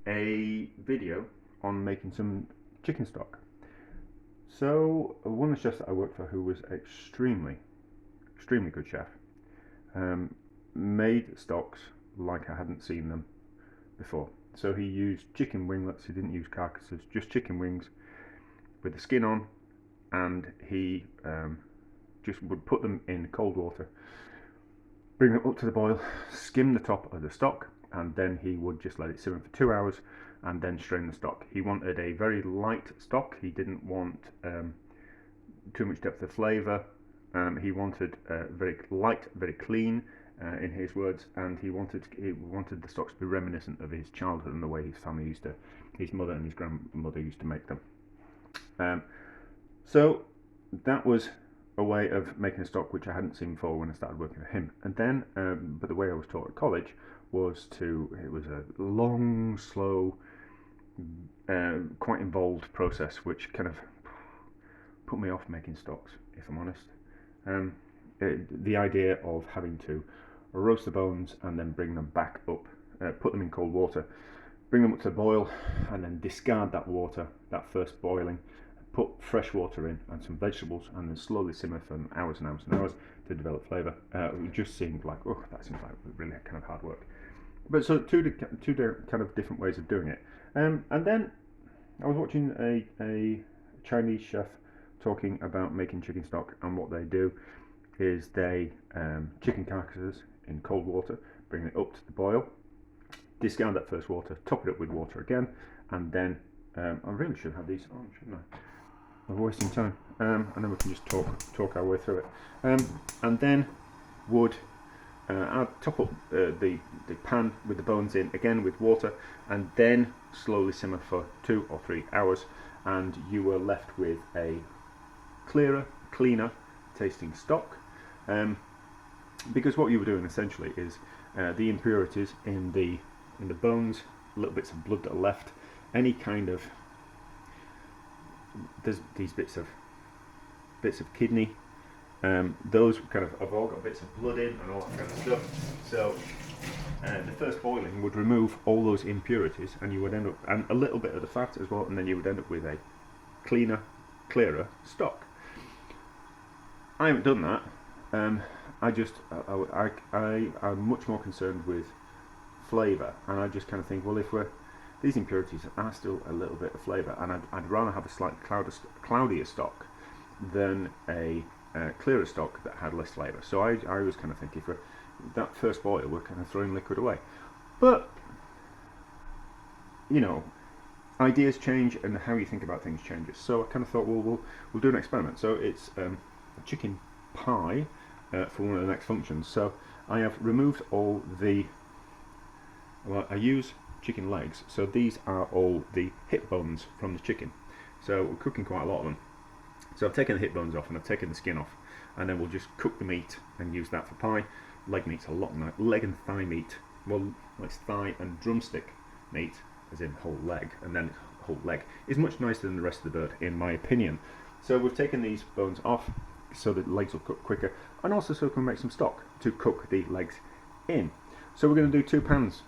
a video on making some chicken stock. So one of the chefs that I worked for, who was extremely good chef, made stocks like I hadn't seen them before. So he used chicken winglets, he didn't use carcasses, just chicken wings with the skin on, and he just would put them in cold water, bring them up to the boil, skim the top of the stock, and then he would just let it simmer for 2 hours and then strain the stock. He wanted a very light stock. He didn't want too much depth of flavour. He wanted very light, very clean, in his words, and he wanted the stocks to be reminiscent of his childhood and the way his family used to, his mother and his grandmother used to make them. So that was a way of making a stock which I hadn't seen before when I started working for him. And then, but the way I was taught at college was it was a long, slow, quite involved process, which kind of put me off making stocks, if I'm honest. The idea of having to roast the bones and then bring them back up, put them in cold water, bring them up to the boil, and then discard that water, that first boiling, put fresh water in and some vegetables, and then slowly simmer for hours and hours and hours to develop flavour. It just seemed like, oh, that seems like really kind of hard work. But so two kind of different ways of doing it. And then I was watching a Chinese chef talking about making chicken stock, and what they do is they chicken carcasses in cold water, bring it up to the boil, discard that first water, top it up with water again, and then I really should have these on, shouldn't I? I'm wasting time. And then we can just talk our way through it. And then would I'd top up the pan with the bones in, again with water, and then slowly simmer for 2 or 3 hours, and you were left with a clearer, cleaner tasting stock. Because what you were doing essentially is the impurities in the bones, little bits of blood that are left, any kind of, there's these bits of kidney, those kind of have all got bits of blood in and all that kind of stuff. So the first boiling would remove all those impurities, and you would end up, and a little bit of the fat as well, and then you would end up with a cleaner, clearer stock. I haven't done that. I'm much more concerned with flavour, and I just kind of think, well, if these impurities are still a little bit of flavour, and I'd rather have a slightly cloudier stock than a clearer stock that had less flavour. So I was kind of thinking, for that first boil, we're kind of throwing liquid away. But, you know, ideas change and how you think about things changes. So I kind of thought, well, we'll do an experiment. So it's a chicken pie for one of the next functions. So I have removed all the, well, I use chicken legs, so these are all the hip bones from the chicken. So we're cooking quite a lot of them. So I've taken the hip bones off and I've taken the skin off, and then we'll just cook the meat and use that for pie. Leg meat's a lot nicer. Leg and thigh meat, well, it's thigh and drumstick meat, as in whole leg, and then whole leg is much nicer than the rest of the bird, in my opinion. So we've taken these bones off so that the legs will cook quicker, and also so we can make some stock to cook the legs in. So we're going to do 2 pans.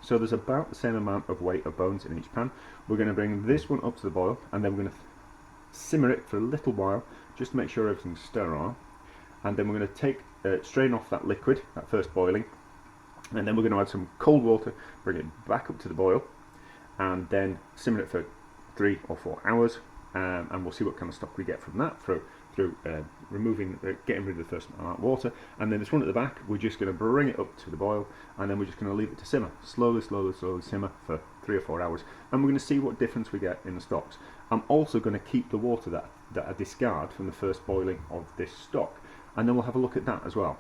So there's about the same amount of weight of bones in each pan. We're going to bring this one up to the boil, and then we're going to simmer it for a little while just to make sure everything's sterile, and then we're going to strain off that liquid, that first boiling, and then we're going to add some cold water, bring it back up to the boil, and then simmer it for 3 or 4 hours, and we'll see what kind of stock we get from that through getting rid of the first water. And then this one at the back, we're just going to bring it up to the boil, and then we're just going to leave it to simmer slowly simmer for 3 or 4 hours, and we're going to see what difference we get in the stocks. I'm also going to keep the water that I discard from the first boiling of this stock, and then we'll have a look at that as well,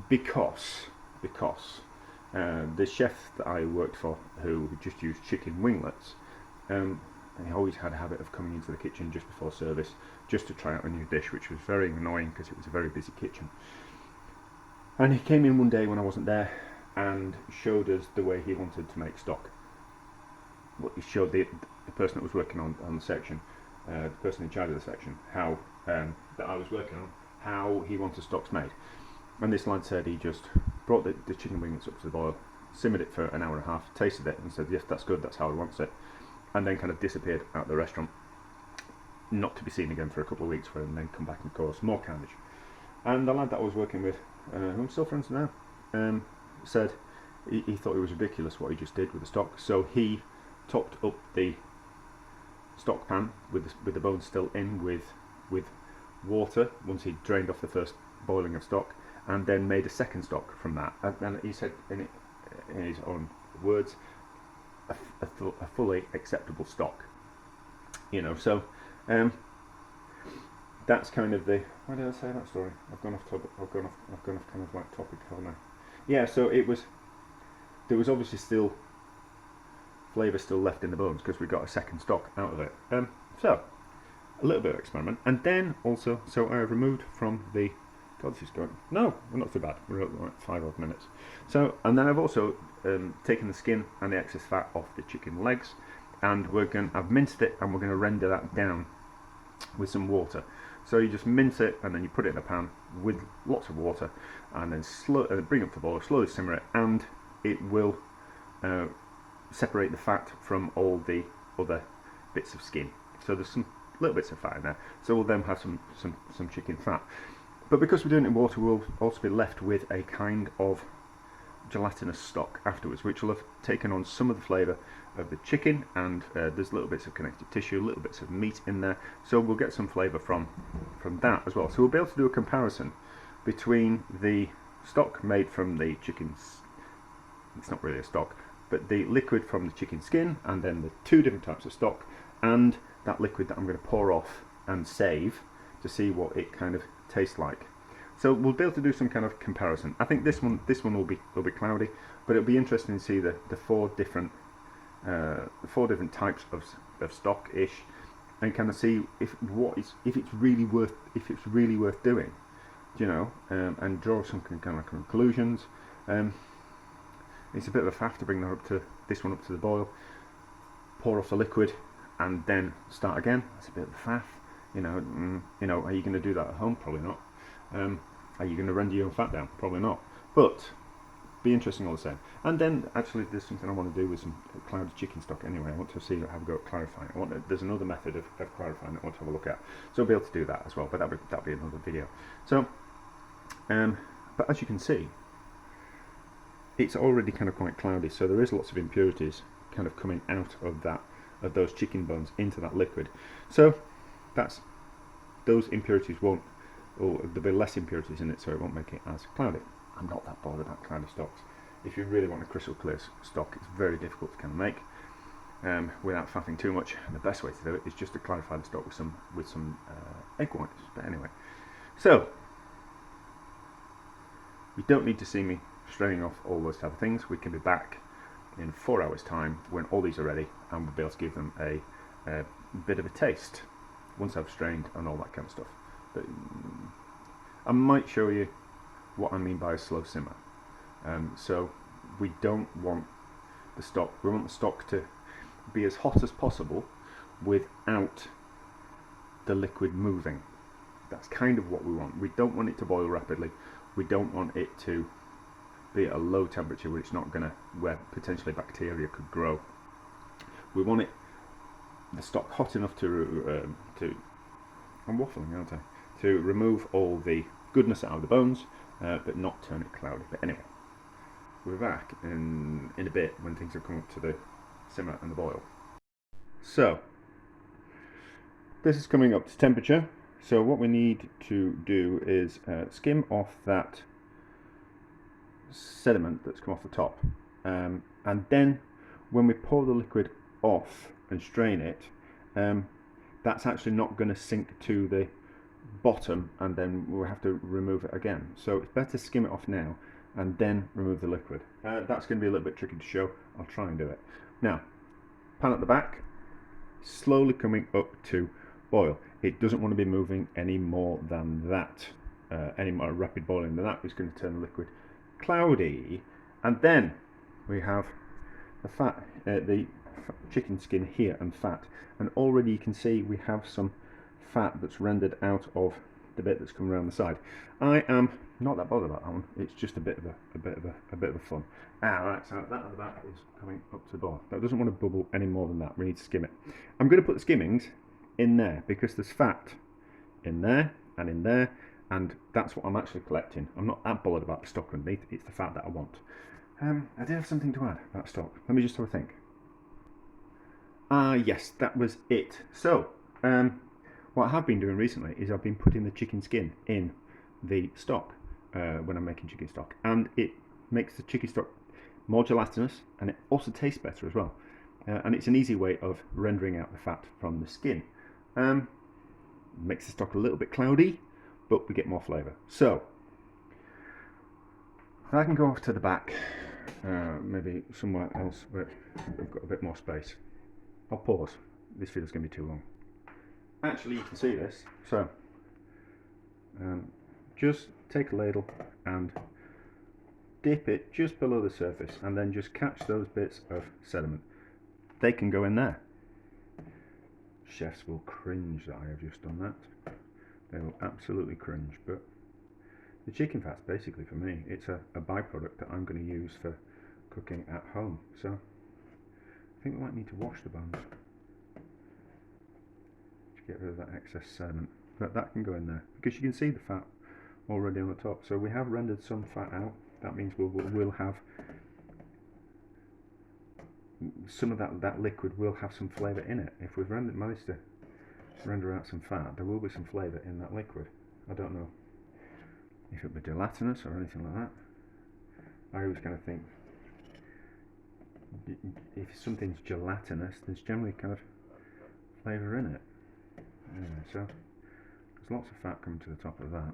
because the chef that I worked for, who just used chicken winglets, he always had a habit of coming into the kitchen just before service just to try out a new dish, which was very annoying because it was a very busy kitchen. And he came in one day when I wasn't there and showed us the way he wanted to make stock. Well, he showed the person that was working on the section, the person in charge of the section, how that I was working on, how he wanted stocks made. And this lad said he just brought the chicken winglets up to the boil, simmered it for an hour and a half, tasted it and said yes, that's good, that's how I want it, and then kind of disappeared out of the restaurant, not to be seen again for a couple of weeks, and then come back and cause more carnage. And the lad that I was working with, who I'm still friends with now, said he thought it was ridiculous what he just did with the stock, so he topped up the stock pan with the bones still in with water once he'd drained off the first boiling of stock, and then made a second stock from that. And he said in his own words, a fully acceptable stock. You know, so that's kind of the. Why did I say that story? I've gone off topic. I've gone off kind of like topic, haven't I? Yeah. So there was obviously still flavour still left in the bones because we got a second stock out of it. So a little bit of experiment, and then also, so I have removed from the. God, this is going. No, we're not too bad. We're at like 5 odd minutes. So, and then I've also taken the skin and the excess fat off the chicken legs, and I've minced it, and we're going to render that down with some water. So you just mince it, and then you put it in a pan with lots of water, and then bring it up to boil, slowly simmer it, and it will separate the fat from all the other bits of skin. So there's some little bits of fat in there. So we'll then have some chicken fat. But because we're doing it in water, we'll also be left with a kind of gelatinous stock afterwards, which will have taken on some of the flavour of the chicken, and there's little bits of connective tissue, little bits of meat in there, so we'll get some flavour from that as well. So we'll be able to do a comparison between the stock made from the chicken's, it's not really a stock, but the liquid from the chicken skin, and then the two different types of stock, and that liquid that I'm going to pour off and save to see what it kind of tastes like. So we'll be able to do some kind of comparison. I think this one will be cloudy, but it'll be interesting to see the four different types of stock-ish, and kind of see if it's really worth doing, you know, and draw some kind of conclusions. It's a bit of a faff to bring this one up to the boil, pour off the liquid, and then start again. That's a bit of a faff. You know, are you going to do that at home? Probably not. Are you going to render your own fat down? Probably not. But be interesting all the same. And then actually, there's something I want to do with some clouded chicken stock. Anyway, I want to see how we go at clarifying. There's another method of clarifying that I want to have a look at. So I'll be able to do that as well. But that'll be another video. So, but as you can see, it's already kind of quite cloudy. So there is lots of impurities kind of coming out of those chicken bones into that liquid. So those impurities won't, or there'll be less impurities in it, so it won't make it as cloudy. I'm not that bothered about cloudy stocks. If you really want a crystal clear stock, it's very difficult to kind of make without faffing too much. And the best way to do it is just to clarify the stock with some egg whites. But anyway, so you don't need to see me straining off all those type of things. We can be back in 4 hours' time when all these are ready, and we'll be able to give them a bit of a taste once I've strained and all that kind of stuff. But I might show you what I mean by a slow simmer. So we don't want the stock. We want the stock to be as hot as possible without the liquid moving. That's kind of what we want. We don't want it to boil rapidly. We don't want it to be at a low temperature where potentially bacteria could grow. We want the stock hot enough to I'm waffling, aren't I? To remove all the goodness out of the bones, but not turn it cloudy. But anyway, we're back in a bit when things have come up to the simmer and the boil. So this is coming up to temperature. So what we need to do is skim off that sediment that's come off the top, and then when we pour the liquid off and strain it, that's actually not going to sink to the bottom, and then we'll have to remove it again. So it's better to skim it off now and then remove the liquid. That's going to be a little bit tricky to show. I'll try and do it. Now, pan at the back, slowly coming up to boil. It doesn't want to be moving any more than that. Any more rapid boiling than that is going to turn the liquid cloudy. And then we have the fat, the chicken skin here and fat, and already you can see we have some fat that's rendered out of the bit that's coming around the side. I am not that bothered about that one. It's just a bit of a fun. Right, so that at the back is coming up to the boil. That doesn't want to bubble any more than that. We need to skim it. I'm going to put the skimmings in there because there's fat in there, and that's what I'm actually collecting. I'm not that bothered about the stock underneath. It's the fat that I want. I did have something to add about stock. Let me just have a think. Yes, that was it. So, what I have been doing recently is I've been putting the chicken skin in the stock when I'm making chicken stock, and it makes the chicken stock more gelatinous, and it also tastes better as well. And it's an easy way of rendering out the fat from the skin. Makes the stock a little bit cloudy, but we get more flavour. So, I can go off to the back, maybe somewhere else where we've got a bit more space. I'll pause. This video's going to be too long. Actually, you can see this. So, just take a ladle and dip it just below the surface, and then just catch those bits of sediment. They can go in there. Chefs will cringe that I have just done that. They will absolutely cringe, but the chicken fat's basically, for me, it's a byproduct that I'm going to use for cooking at home. So I think we might need to wash the bones to get rid of that excess sediment, but that can go in there because you can see the fat already on the top. So we have rendered some fat out. That means we'll have some of that liquid will have some flavour in it. If we've managed to render out some fat, there will be some flavour in that liquid. I don't know if it be gelatinous or anything like that. I always kind of think if something's gelatinous, there's generally kind of flavour in it. Anyway, so there's lots of fat coming to the top of that,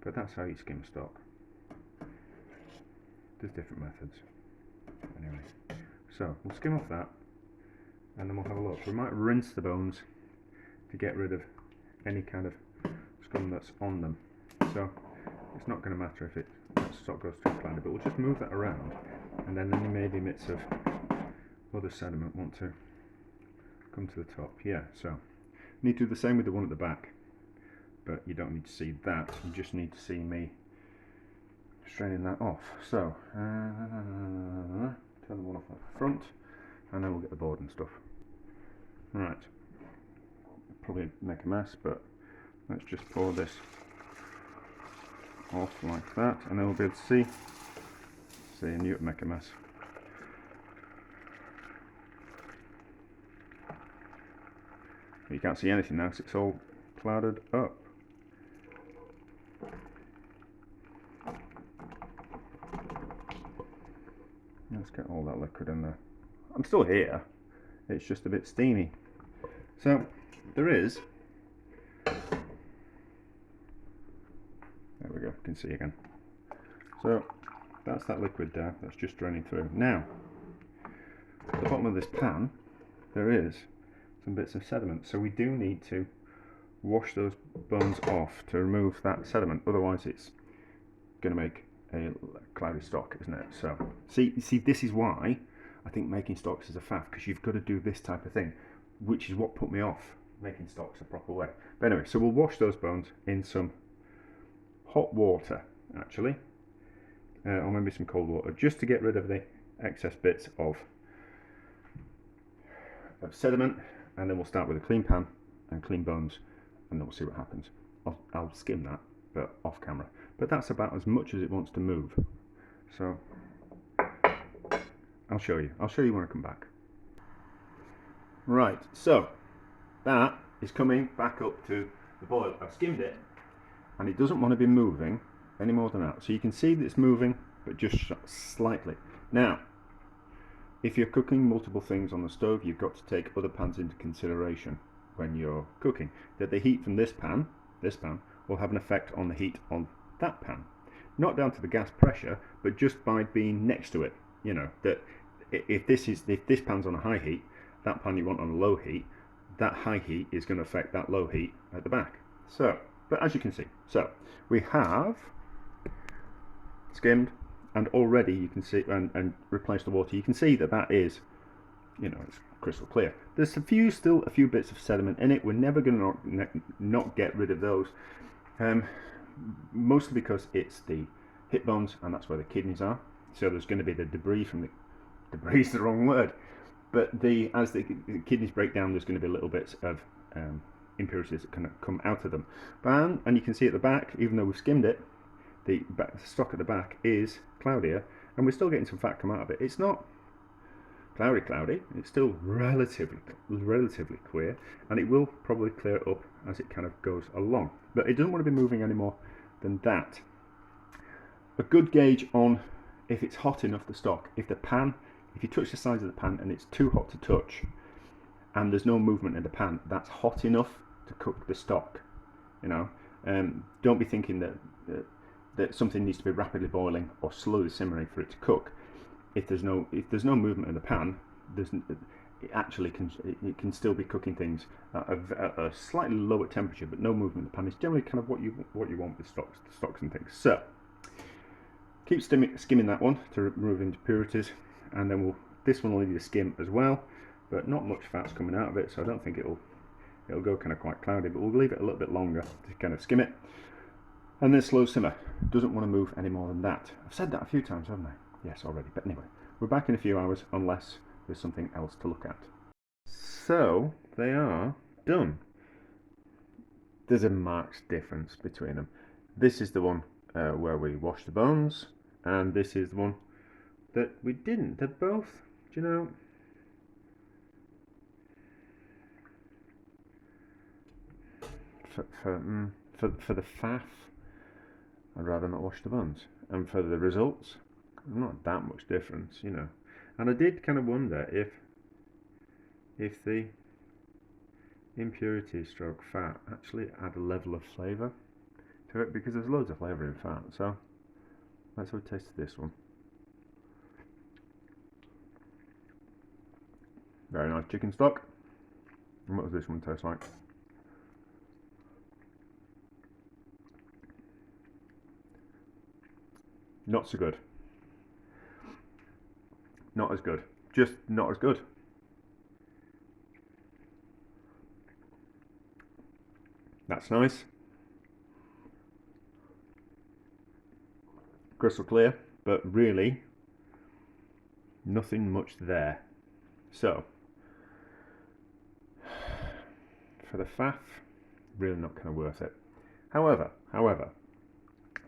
but that's how you skim stock. There's different methods. Anyway, so we'll skim off that, and then we'll have a look. We might rinse the bones to get rid of any kind of scum that's on them. So it's not going to matter if that stock goes too cloudy, but we'll just move that around, and then any maybe bits of other sediment want to come to the top. Yeah, so you need to do the same with the one at the back, but you don't need to see that. You just need to see me straining that off. So turn the one off at the front, and then we'll get the board and stuff. Right, probably make a mess, but let's just pour this off like that, and then we'll be able to see. See, I knew it'd make a mess. You can't see anything now because it's all clouded up. Let's get all that liquid in there. I'm still here, it's just a bit steamy. So there is, there we go, you can see again. So that's that liquid there, that's just draining through. Now, at the bottom of this pan, there is some bits of sediment, so we do need to wash those bones off to remove that sediment, otherwise it's going to make a cloudy stock, isn't it? So see, this is why I think making stocks is a faff, because you've got to do this type of thing, which is what put me off making stocks a proper way. But anyway, so we'll wash those bones in some hot water, actually, or maybe some cold water, just to get rid of the excess bits of sediment, and then we'll start with a clean pan and clean bones, and then we'll see what happens. I'll skim that, but off camera. But that's about as much as it wants to move. So I'll show you when I come back. Right, so that is coming back up to the boil. I've skimmed it, and it doesn't want to be moving any more than that. So you can see that it's moving, but just slightly. Now, if you're cooking multiple things on the stove, you've got to take other pans into consideration when you're cooking. That the heat from this pan, will have an effect on the heat on that pan. Not down to the gas pressure, but just by being next to it. You know, that if this pan's on a high heat, that pan you want on a low heat, that high heat is going to affect that low heat at the back. So, but as you can see, so we have skimmed, and already you can see, and replaced the water. You can see that that is you know, it's crystal clear. There's still a few bits of sediment in it. We're never going to not get rid of those, mostly because it's the hip bones and that's where the kidneys are. So there's going to be the debris from the debris is the wrong word, but as the kidneys break down, there's going to be little bits of impurities that kind of come out of them. And you can see at the back, even though we've skimmed it, the stock at the back is cloudier, and we're still getting some fat come out of it. It's not cloudy, it's still relatively clear, and it will probably clear up as it kind of goes along, but it doesn't want to be moving any more than that. A good gauge on if it's hot enough, the stock, if you touch the sides of the pan and it's too hot to touch and there's no movement in the pan, that's hot enough to cook the stock. You know, don't be thinking that something needs to be rapidly boiling or slowly simmering for it to cook. If there's no movement in the pan, it can still be cooking things at a slightly lower temperature, but no movement in the pan is generally kind of what you want with stocks and things. So keep skimming that one to remove impurities, and then this one will need a skim as well, but not much fat's coming out of it, so I don't think it'll go kind of quite cloudy, but we'll leave it a little bit longer to kind of skim it, and then slow simmer. Doesn't want to move any more than that. I've said that a few times, haven't I? Yes, already. But anyway, we're back in a few hours unless there's something else to look at. So they are done. There's a marked difference between them. This is the one where we washed the bones, and this is the one that we didn't. They're both, do you know, for the faff, I'd rather not wash the bones, and for the results, not that much difference, you know. And I did kind of wonder if the impurity stroke fat actually add a level of flavour to it, because there's loads of flavour in fat. So let's have a taste of this one. Very nice chicken stock. And what does this one taste like? Not so good. Not as good. Just not as good. That's nice. Crystal clear, but really nothing much there. So for the faff, really not kind of worth it. However,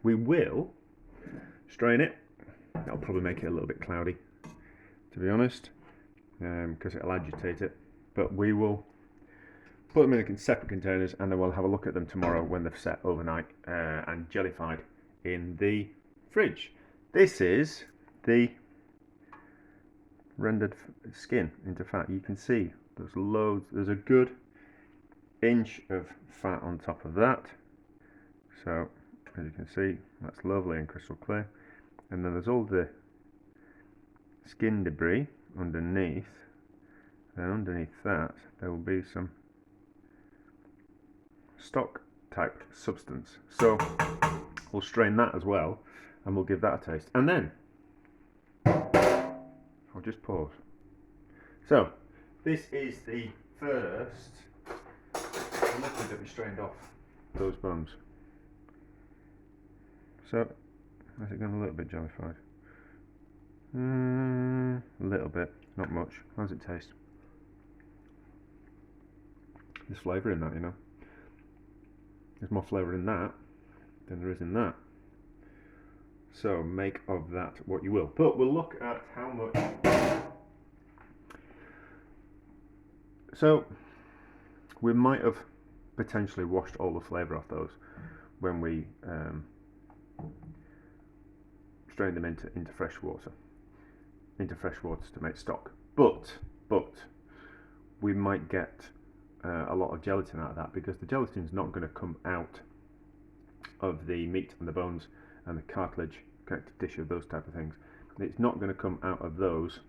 we will strain it. That'll probably make it a little bit cloudy, to be honest, because it'll agitate it. But we will put them in separate containers, and then we'll have a look at them tomorrow when they've set overnight and jellified in the fridge. This is the rendered skin into fat. You can see there's loads. There's a good inch of fat on top of that. So as you can see, that's lovely and crystal clear. And then there's all the skin debris underneath, and underneath that there will be some stock type substance. So we'll strain that as well, and we'll give that a taste. And then I'll just pause. So this is the first liquid that we strained off those bones. So has it gone a little bit jellified? A little bit, not much. How does it taste? There's flavour in that, you know. There's more flavour in that than there is in that. So make of that what you will. But we'll look at how much. So we might have potentially washed all the flavour off those when we strain them into fresh water, to make stock. But we might get a lot of gelatin out of that, because the gelatin is not going to come out of the meat and the bones and the cartilage, connective tissue, those type of things. It's not going to come out of those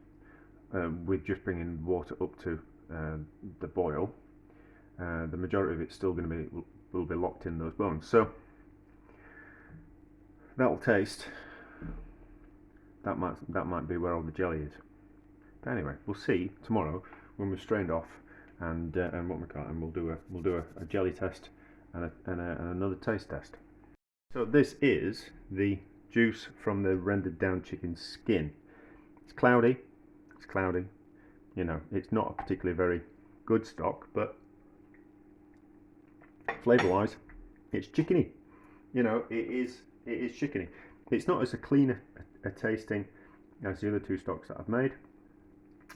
with just bringing water up to the boil. The majority of it's still going to will be locked in those bones. So that'll taste. That might be where all the jelly is. But anyway, we'll see tomorrow when we've strained off and what we got, and we'll do a jelly test and another taste test. So this is the juice from the rendered down chicken skin. It's cloudy. It's cloudy. You know, it's not a particularly very good stock, but flavour-wise, it's chickeny. You know, it is chickeny. It's not as a clean a tasting as the other two stocks that I've made,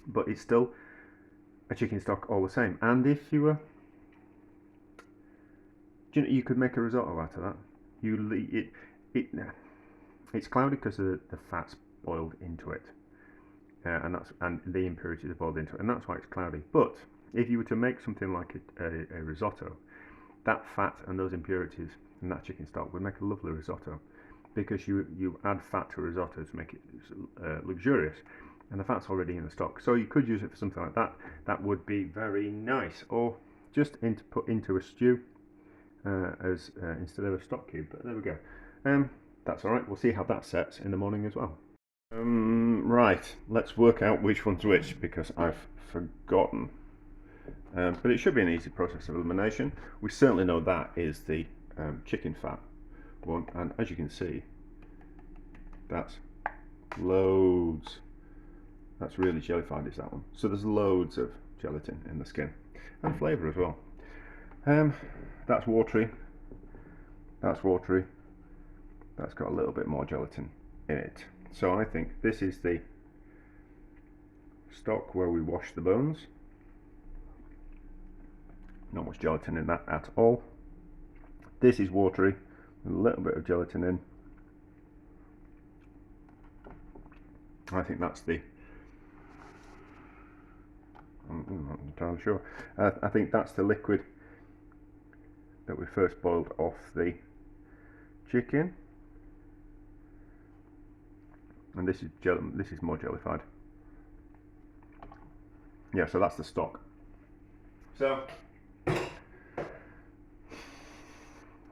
but it's still a chicken stock all the same. And if you were, you could make a risotto out of that. It's cloudy because of the fat's boiled into it, and the impurities are boiled into it, and that's why it's cloudy. But if you were to make something like a risotto, that fat and those impurities and that chicken stock would make a lovely risotto, because you add fat to a risotto to make it luxurious, and the fat's already in the stock. So you could use it for something like that. That would be very nice, or just put into a stew instead of a stock cube. But there we go. That's all right. We'll see how that sets in the morning as well. Right, let's work out which one's which, because I've forgotten. But it should be an easy process of elimination. We certainly know that is the chicken fat one, and as you can see, that's loads. That's really jellified, is that one. So there's loads of gelatin in the skin, and flavour as well. That's watery. That's watery. That's got a little bit more gelatin in it. So I think this is the stock where we wash the bones. Not much gelatin in that at all. This is watery, a little bit of gelatin in. I think that's the, I'm not entirely sure. I think that's the liquid that we first boiled off the chicken, and this is more jellified. Yeah, so that's the stock. So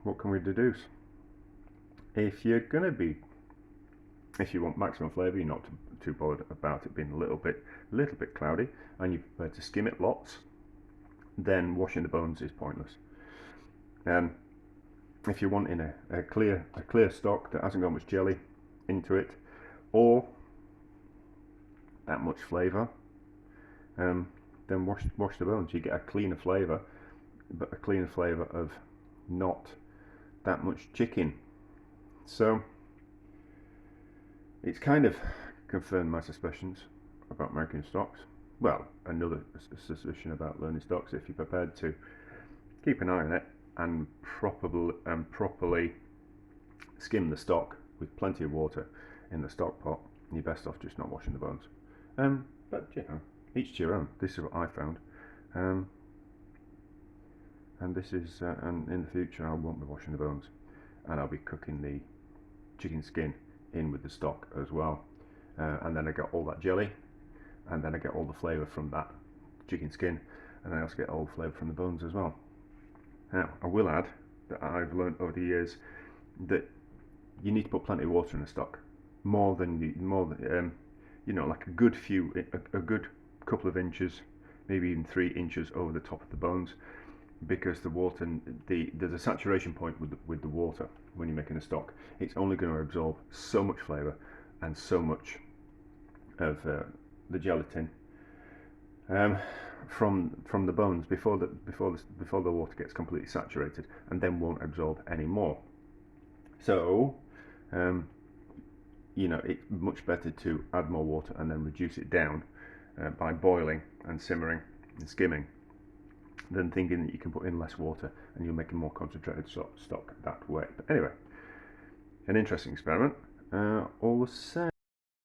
what can we deduce? If you want maximum flavour, you're not too bothered about it being a little bit cloudy, and you prefer to skim it lots, then washing the bones is pointless. If you're wanting a clear stock that hasn't got much jelly into it, or that much flavour, then wash the bones. You get a cleaner flavour, but a cleaner flavour of not that much chicken. So it's kind of confirmed my suspicions about making stocks. Well, another suspicion about learning stocks: if you're prepared to keep an eye on it and properly skim the stock with plenty of water in the stock pot, you're best off just not washing the bones. But you know, each to your own. This is what I found, and this is and in the future I won't be washing the bones, and I'll be cooking the chicken skin in with the stock as well, and then I get all that jelly, and then I get all the flavour from that chicken skin, and I also get all the flavour from the bones as well. Now, I will add that I've learned over the years that you need to put plenty of water in the stock, more than you know, like a good couple of inches, maybe even 3 inches over the top of the bones, because the water, there's a saturation point with the water when you're making a stock. It's only going to absorb so much flavour and so much of the gelatin from the bones before the water gets completely saturated, and then won't absorb any more. So you know, it's much better to add more water and then reduce it down by boiling and simmering and skimming, than thinking that you can put in less water and you'll make a more concentrated stock that way. But anyway, an interesting experiment all the same.